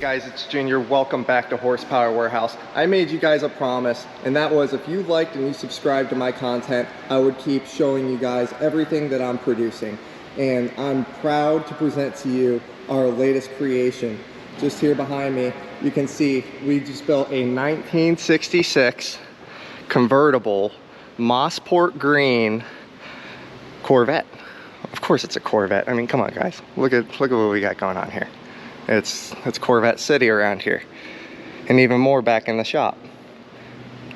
guys, it's Junior. Welcome back to Horsepower Warehouse. I made you guys a promise, and that was if you liked and you subscribed to my content, I would keep showing you guys everything that I'm producing. And I'm proud to present to you our latest creation. Just here behind me, you can see we just built a 1966 convertible Mosport green Corvette. Of course it's a Corvette. I mean, come on guys, look at what we got going on here. It's Corvette City around here, and even more back in the shop.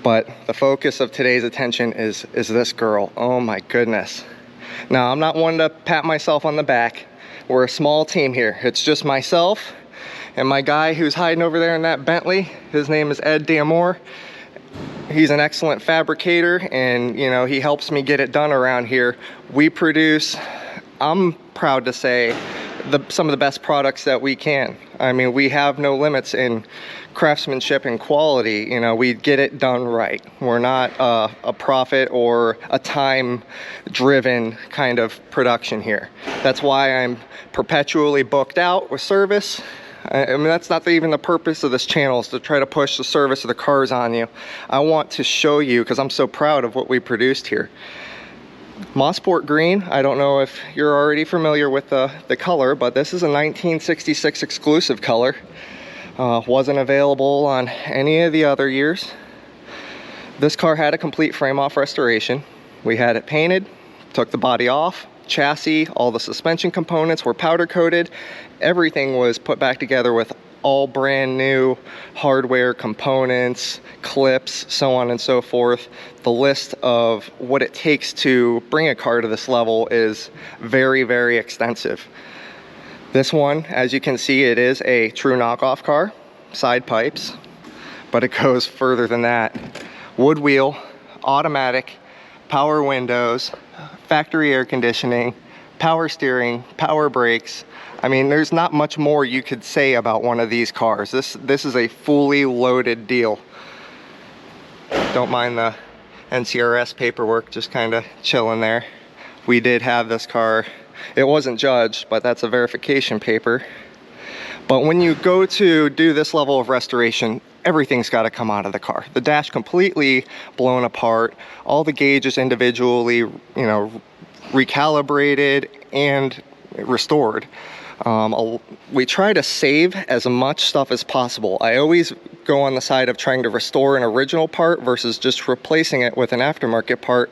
But the focus of today's attention is this girl. Oh my goodness. Now, I'm not one to pat myself on the back. We're a small team here. It's just myself and my guy who's hiding over there in that Bentley. His name is Ed D'Amore. He's an excellent fabricator, and you know, he helps me get it done around here. We produce, I'm proud to say, some of the best products that we can. I mean, we have no limits in craftsmanship and quality. You know, we get it done right. We're not a profit or a time driven kind of production here. That's why I'm perpetually booked out with service. I mean, that's not even the purpose of this channel, is to try to push the service of the cars on you. I want to show you, because I'm so proud of what we produced here. Mossport green, I don't know if you're already familiar with the color, but this is a 1966 exclusive color. Wasn't available on any of the other years. This car had a complete frame off restoration. We had it painted, took the body off, chassis, all the suspension components were powder coated. Everything was put back together with all brand new hardware, components, clips, so on and so forth. The list of what it takes to bring a car to this level is very, very extensive. This one, as you can see, it is a true knockoff car, side pipes, but it goes further than that. Wood wheel, automatic, power windows, factory air conditioning, power steering, power brakes. I mean, there's not much more you could say about one of these cars. This is a fully loaded deal. Don't mind the NCRS paperwork just kind of chilling there. We did have this car. It wasn't judged, but that's a verification paper. But when you go to do this level of restoration, everything's got to come out of the car. The dash completely blown apart, all the gauges individually, you know, recalibrated and restored. We try to save as much stuff as possible. I always go on the side of trying to restore an original part versus just replacing it with an aftermarket part,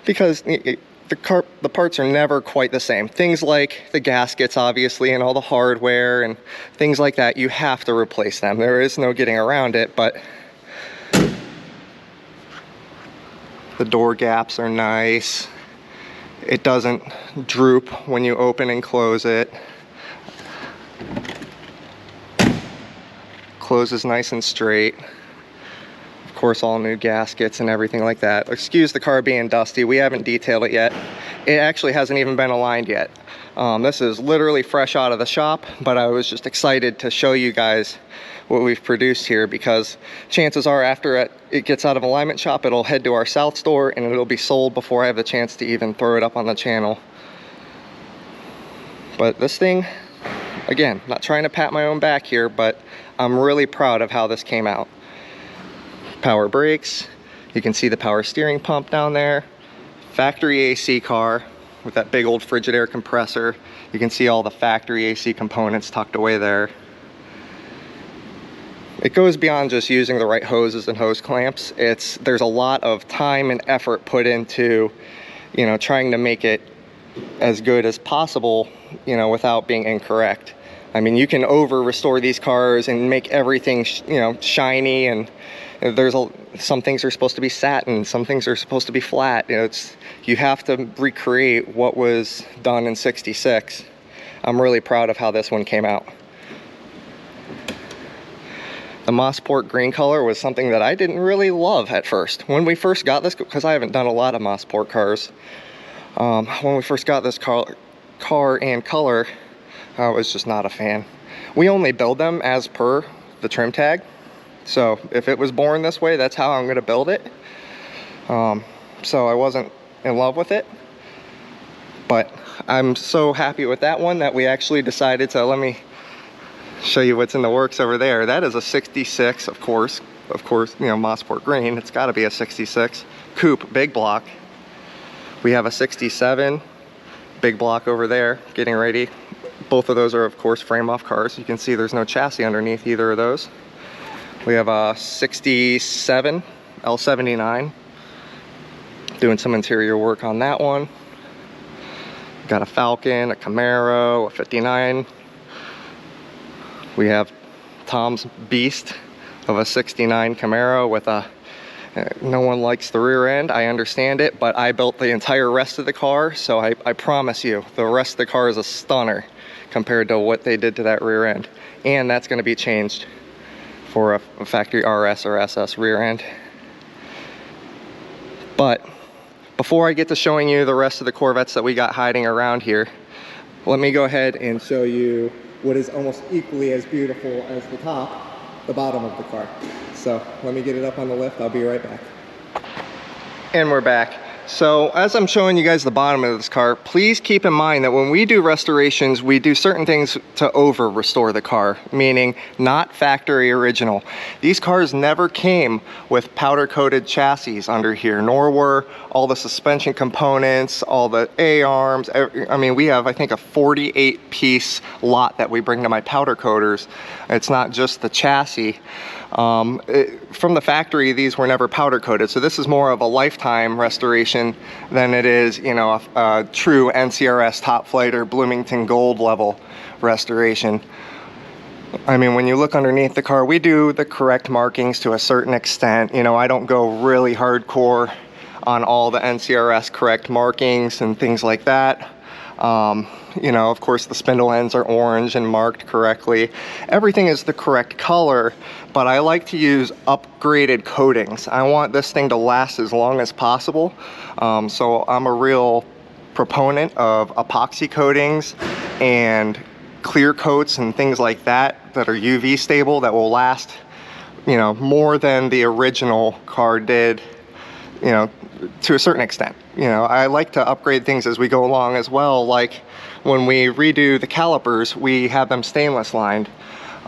because the parts are never quite the same. Things like the gaskets, obviously, and all the hardware and things like that, you have to replace them. There is no getting around it, but the door gaps are nice. It doesn't droop when you open and close it. Closes nice and straight. Of course, all new gaskets and everything like that. Excuse the car being dusty. We haven't detailed it yet. It actually hasn't even been aligned yet. This is literally fresh out of the shop, but I was just excited to show you guys what we've produced here, because chances are after it gets out of alignment shop, it'll head to our south store and it'll be sold before I have the chance to even throw it up on the channel. But this thing, again, not trying to pat my own back here, but I'm really proud of how this came out. Power brakes, you can see the power steering pump down there. Factory AC car with that big old Frigidaire compressor. You can see all the factory AC components tucked away there. It goes beyond just using the right hoses and hose clamps. There's a lot of time and effort put into, you know, trying to make it as good as possible, you know, without being incorrect. I mean, you can over restore these cars and make everything, you know, shiny, and some things are supposed to be satin, some things are supposed to be flat. You know, you have to recreate what was done in '66. I'm really proud of how this one came out. The Mossport green color was something that I didn't really love at first. When we first got this, because I haven't done a lot of Mossport cars, when we first got this car and color, I was just not a fan. We only build them as per the trim tag. So if it was born this way, that's how I'm going to build it. So I wasn't in love with it. But I'm so happy with that one that we actually decided to, let me show you what's in the works over there. That is a 66, of course, you know, Mossport green. It's got to be a 66 coupe, big block. We have a 67 big block over there, getting ready. Both of those are, of course, frame-off cars. You can see there's no chassis underneath either of those. We have a 67 L79, doing some interior work on that one. Got a Falcon, a Camaro, a 59. We have Tom's beast of a 69 Camaro with a, no one likes the rear end, I understand it, but I built the entire rest of the car, so I promise you, the rest of the car is a stunner compared to what they did to that rear end. And that's gonna be changed for a factory RS or SS rear end. But before I get to showing you the rest of the Corvettes that we got hiding around here, let me go ahead and show you what is almost equally as beautiful as the top, the bottom of the car. So let me get it up on the lift, I'll be right back. And we're back. So as I'm showing you guys the bottom of this car, please keep in mind that when we do restorations, we do certain things to over restore the car, meaning not factory original. These cars never came with powder coated chassis under here, nor were all the suspension components, all the A-arms. I mean, we have, I think, a 48 piece lot that we bring to my powder coaters. It's not just the chassis. From the factory, these were never powder coated, so this is more of a lifetime restoration than it is, you know, a true NCRS Top Flight or Bloomington Gold level restoration. I mean, when you look underneath the car, we do the correct markings to a certain extent. You know, I don't go really hardcore on all the NCRS correct markings and things like that. You know, of course, the spindle ends are orange and marked correctly. Everything is the correct color, but I like to use upgraded coatings. I want this thing to last as long as possible. So I'm a real proponent of epoxy coatings and clear coats and things like that that are UV stable, that will last, you know, more than the original car did, you know, to a certain extent. You know, I like to upgrade things as we go along as well. Like when we redo the calipers, we have them stainless lined,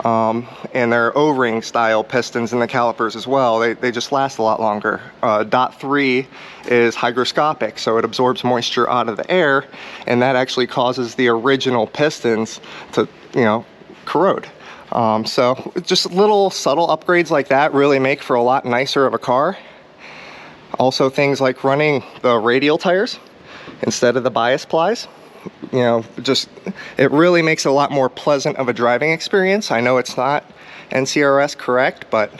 and they're O-ring style pistons in the calipers as well. They just last a lot longer. Dot 3 is hygroscopic, so it absorbs moisture out of the air, and that actually causes the original pistons to, you know, corrode. So just little subtle upgrades like that really make for a lot nicer of a car. Also, things like running the radial tires instead of the bias plies, you know, just, it really makes it a lot more pleasant of a driving experience. I know it's not NCRS correct, but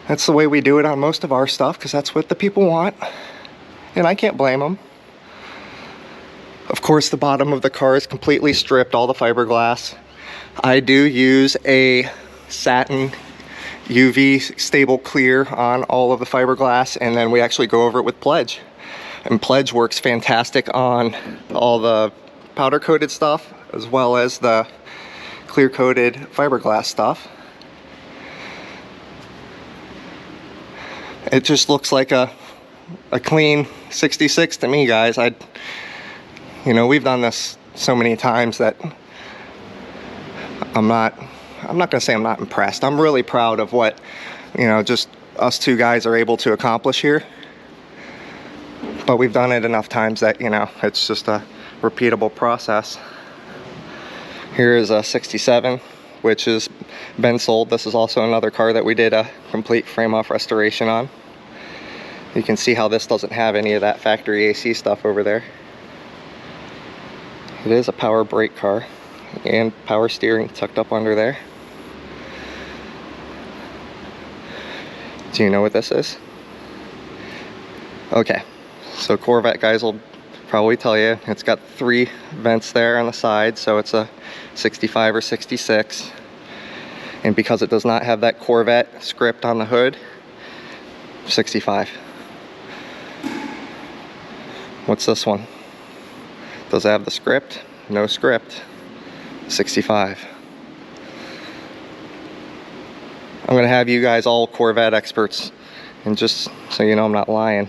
that's the way we do it on most of our stuff, because that's what the people want, and I can't blame them. Of course, the bottom of the car is completely stripped, all the fiberglass. I do use a satin UV stable clear on all of the fiberglass, and then we actually go over it with Pledge. And Pledge works fantastic on all the powder coated stuff as well as the clear coated fiberglass stuff. It just looks like a clean 66 to me, guys. You know, we've done this so many times that I'm not gonna say I'm not impressed. I'm really proud of what, you know, just us two guys are able to accomplish here. But we've done it enough times that, you know, it's just a repeatable process. Here is a 67, which has been sold. This is also another car that we did a complete frame-off restoration on. You can see how this doesn't have any of that factory AC stuff over there. It is a power brake car and power steering tucked up under there. Do you know what this is? Okay, so Corvette guys will probably tell you it's got 3 vents there on the side, so it's a 65 or 66. And because it does not have that Corvette script on the hood, 65. What's this one? Does it have the script? No script. 65. I'm gonna have you guys all Corvette experts, and just so you know I'm not lying.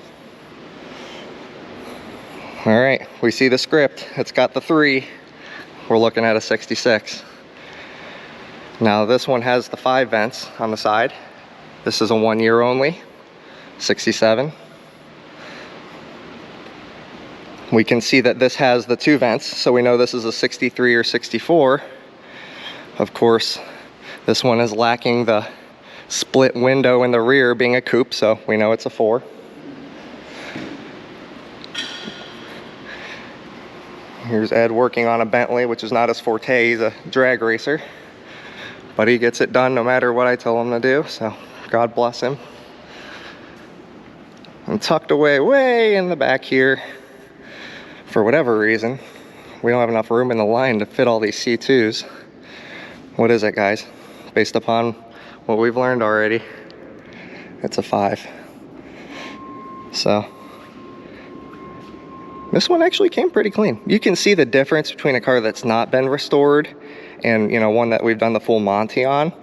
All right, we see the script. It's got the 3. We're looking at a 66. Now this one has the 5 vents on the side. This is a 1 year only, 67. We can see that this has the 2 vents, so we know this is a 63 or 64. Of course, this one is lacking the split window in the rear, being a coupe, so we know it's a 4. Here's Ed working on a Bentley, which is not his forte. He's a drag racer, but he gets it done no matter what I tell him to do, so God bless him. And tucked away way in the back here, for whatever reason, we don't have enough room in the line to fit all these C2s. What is it, guys? Based upon what we've learned already, it's a 5. So this one actually came pretty clean. You can see the difference between a car that's not been restored and, you know, one that we've done the full Monty on.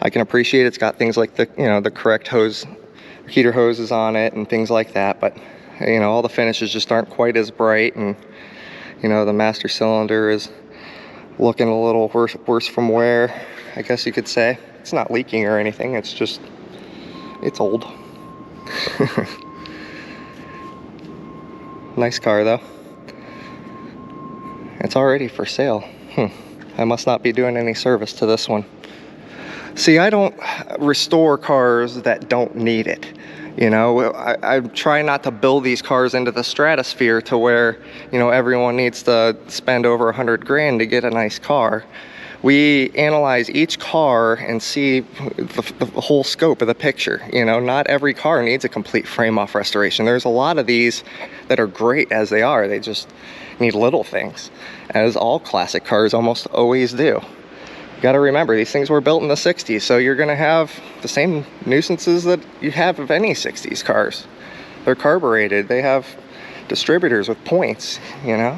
I can appreciate it's got things like the, you know, the correct hose, heater hoses on it and things like that, but you know, all the finishes just aren't quite as bright, and you know, the master cylinder is looking a little worse from wear, I guess you could say. It's not leaking or anything, it's just, it's old. Nice car though. It's already for sale. I must not be doing any service to this one. See, I don't restore cars that don't need it. You know, I try not to build these cars into the stratosphere to where, you know, everyone needs to spend over 100 grand to get a nice car. We analyze each car and see the whole scope of the picture. You know, not every car needs a complete frame-off restoration. There's a lot of these that are great as they are. They just need little things, as all classic cars almost always do. You got to remember, these things were built in the 60s, so you're going to have the same nuisances that you have of any 60s cars. They're carbureted, they have distributors with points, you know.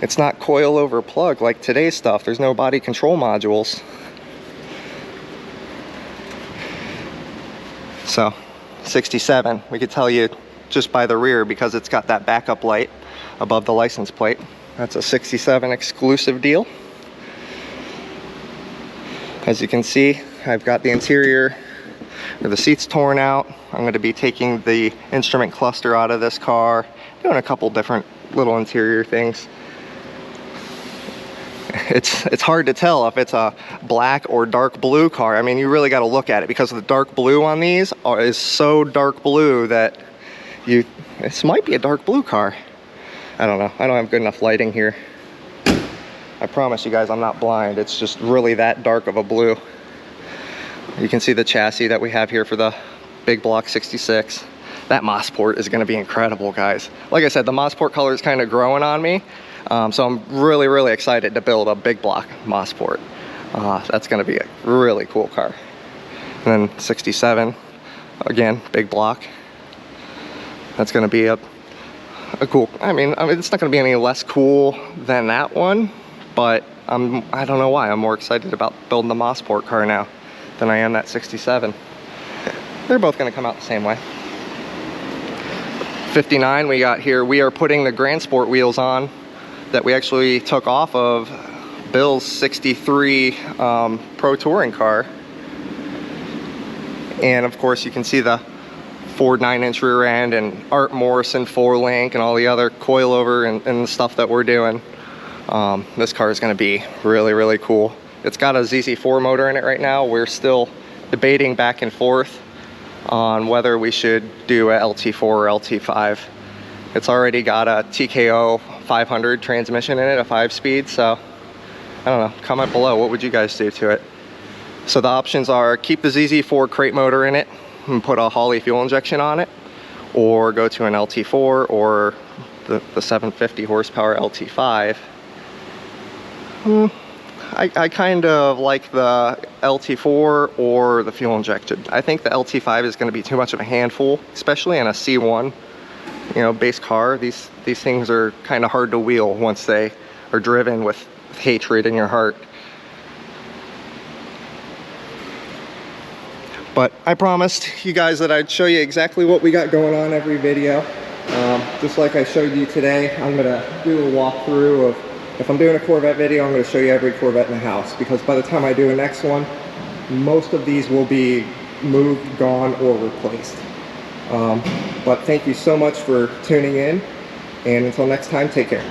It's not coil over plug like today's stuff. There's no body control modules. So 67, we could tell you just by the rear, because it's got that backup light above the license plate. That's a 67 exclusive deal. As you can see, I've got the interior, or the seats torn out. I'm going to be taking the instrument cluster out of this car, doing a couple different little interior things. It's hard to tell if it's a black or dark blue car. I mean, you really got to look at it, because the dark blue on these is so dark blue that this might be a dark blue car. I don't know. I don't have good enough lighting here. I promise you guys I'm not blind. It's just really that dark of a blue. You can see the chassis that we have here for the big block 66. That Mossport is going to be incredible, guys. Like I said, the Mossport color is kind of growing on me. So I'm really excited to build a big block Mossport. That's going to be a really cool car. And then 67, again, big block. That's going to be a cool, I mean, it's not going to be any less cool than that one. But I don't know why, I'm more excited about building the Mossport car now than I am that 67. They're both gonna come out the same way. 59 we got here, we are putting the Grand Sport wheels on that we actually took off of Bill's 63 Pro Touring car. And of course you can see the Ford 9-inch rear end and Art Morrison 4-link and all the other coilover and the stuff that we're doing. This car is going to be really cool. It's got a ZZ4 motor in it right now. We're still debating back and forth on whether we should do a LT4 or LT5. It's already got a TKO 500 transmission in it, a 5-speed, so I don't know, comment below, what would you guys do to it? So the options are keep the ZZ4 crate motor in it and put a Holley fuel injection on it, or go to an LT4 or the 750 horsepower LT5. I kind of like the LT4 or the fuel injected. I think the LT5 is going to be too much of a handful, especially in a C1, you know, base car. These things are kind of hard to wheel once they are driven with hatred in your heart. But I promised you guys that I'd show you exactly what we got going on every video. Just like I showed you today, I'm gonna do a walkthrough of if I'm doing a Corvette video, I'm going to show you every Corvette in the house, because by the time I do a next one, most of these will be moved, gone, or replaced. But thank you so much for tuning in, and until next time, take care.